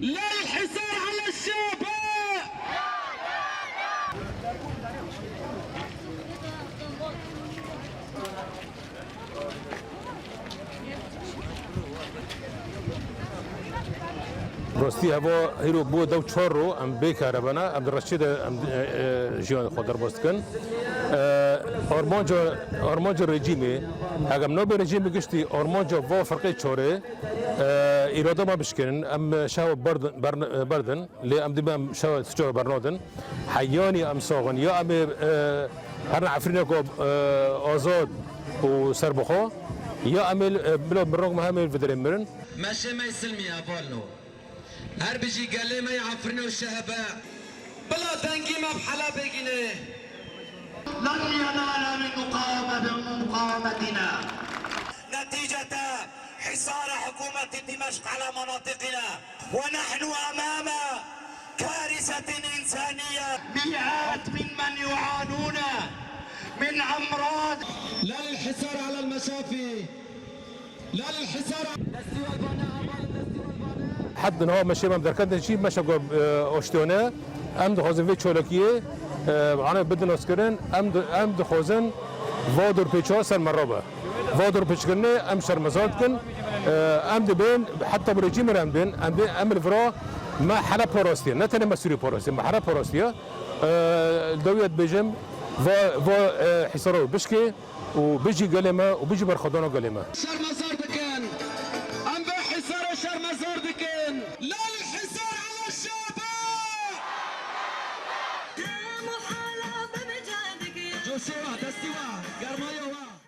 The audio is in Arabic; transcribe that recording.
لا الحصار على الشعب. راستی هوا هیرو بود دو چهار رو ام بیکاره بنا عبد الرشید ام جیان خود در باست کن آرمانجا رژیمی اگر نو به رژیم گشتی آرمانجا و فرقی چهاره ایراده ما بشکنن ام شهو بردن لی ام دیم شهو سجار برنادن حیانی ام ساغن یا ام هر عفرینه کو آزاد و سربخو یا ام بلا برنگ مهمه فدریم مرن ماشي ما يسلمي يا بالنو هر بيجي قال لي ما يعفرنا الشهباء بلا تنقي ما بحلا بيجيني لن ينال من مقاومتنا نتيجة حصار حكومة دمشق على مناطقنا ونحن أمام كارثة إنسانية. مئات ممن يعانون من أمراض. لا للحصار على المشافي، لا للحصار حد نها ماشي ما دركت شيء ماشي جو اشتونه ام دخوازن في چولکیه انا بدن اسکرن ام دخوازن وادر پیچا سر مرابه وادر پیچ کنه ام شرمزاد کن ام دبین حتی برجیم ام بین ام الفرا ما حرا پاراستیه نه تنه مسئولی پاراستیه ما حرا پاراستیه دویت بجم و حصارو بشکه و بيجي قلمه وبيجي برخدانه قلمه شرمزار دكان ام بحصار شرمزار دكان لا الحصار على الشعب. يا محالة بمجادك يا